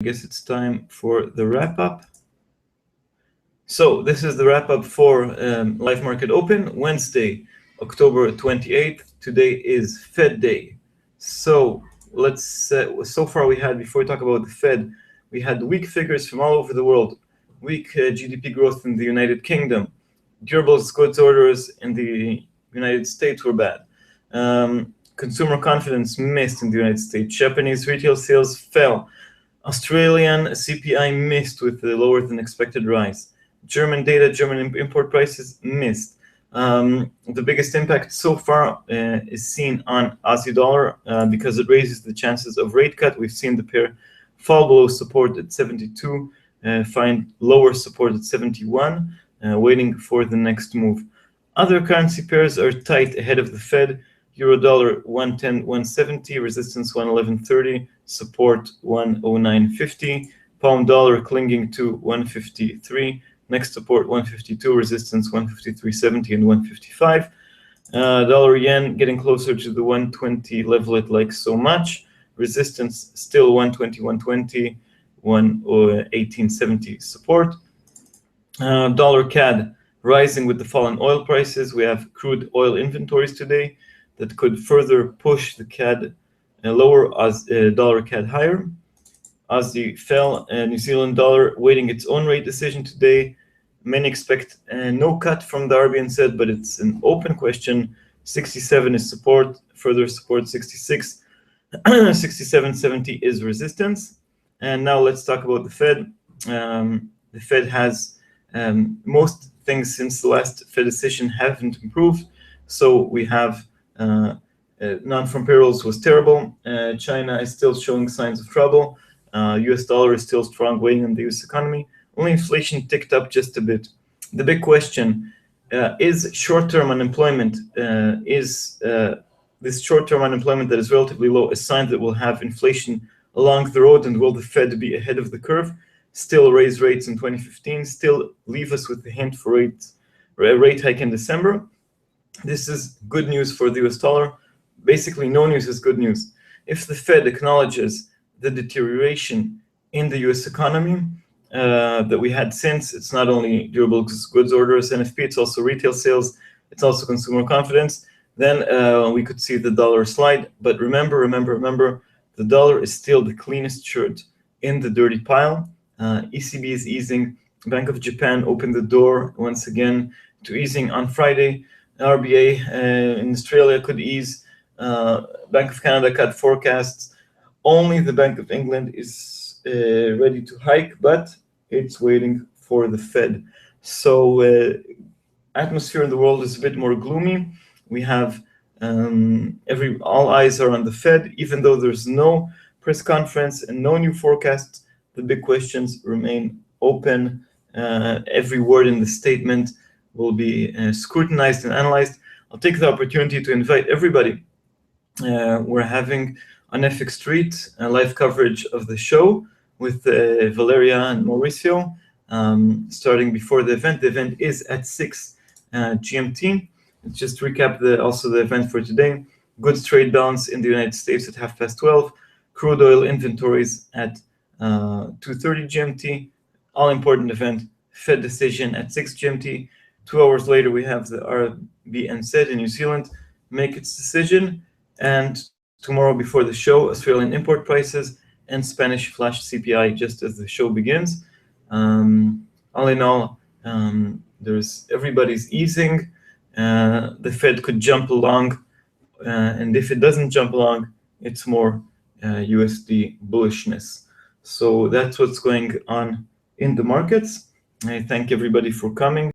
I guess it's time for the wrap-up. So this is the wrap-up for Live Market Open, Wednesday, October 28th. Today is Fed Day. So let's. So far we had, before we talk about the Fed, we had weak figures from all over the world. Weak GDP growth in the United Kingdom. Durables goods orders in the United States were bad. Consumer confidence missed in the United States. Japanese retail sales fell. Australian CPI missed with a lower than expected rise. German data, German import prices missed. The biggest impact so far is seen on Aussie dollar because it raises the chances of rate cut. We've seen the pair fall below support at 72, find lower support at 71, waiting for the next move. Other currency pairs are tight ahead of the Fed. Euro dollar 110, 170, resistance 111.30, support 109.50. Pound dollar clinging to 153. Next support 152, resistance 153.70 and 155. Dollar yen getting closer to the 120 level it likes so much. Resistance still 120, 120, 18.70 support. Dollar CAD rising with the fall in oil prices. We have crude oil inventories today that could further push the CAD lower as dollar CAD higher. Aussie fell, New Zealand dollar waiting its own rate decision today. Many expect no cut from the RBNZ, but it's an open question. 67 is support, further support 66, 67.70 is resistance. And now let's talk about the Fed. The Fed has most things since the last Fed decision haven't improved. So we have non-farm payrolls was terrible. China is still showing signs of trouble. US dollar is still strong, weighing on the US economy. Only inflation ticked up just a bit. The big question is short-term unemployment. This short-term unemployment that is relatively low a sign that we'll have inflation along the road, and will the Fed be ahead of the curve? Still raise rates in 2015, still leave us with the hint for a rate hike in December. This is good news for the US dollar. Basically, no news is good news. If the Fed acknowledges the deterioration in the US economy that we had since, it's not only durable goods orders, NFP, it's also retail sales, it's also consumer confidence, then we could see the dollar slide. But remember, the dollar is still the cleanest shirt in the dirty pile. ECB is easing. Bank of Japan opened the door once again to easing on Friday. RBA in Australia could ease. Bank of Canada cut forecasts. Only the Bank of England is ready to hike, but it's waiting for the Fed. So atmosphere in the world is a bit more gloomy. We have all eyes are on the Fed, even though there's no press conference and no new forecasts. The big questions remain open. Every word in the statement will be scrutinized and analyzed. I'll take the opportunity to invite everybody. We're having on FX Street a live coverage of the show with Valeria and Mauricio starting before the event. The event is at 6 GMT. Let's just recap also the event for today. Goods trade balance in the United States at 12:30. Crude oil inventories at 2:30 GMT. All important event. Fed decision at 6 GMT. 2 hours later, we have the RBNZ in New Zealand make its decision. And tomorrow before the show, Australian import prices and Spanish flash CPI just as the show begins. All in all, everybody's easing. The Fed could jump along, and if it doesn't jump along, it's more USD bullishness. So that's what's going on in the markets. I thank everybody for coming.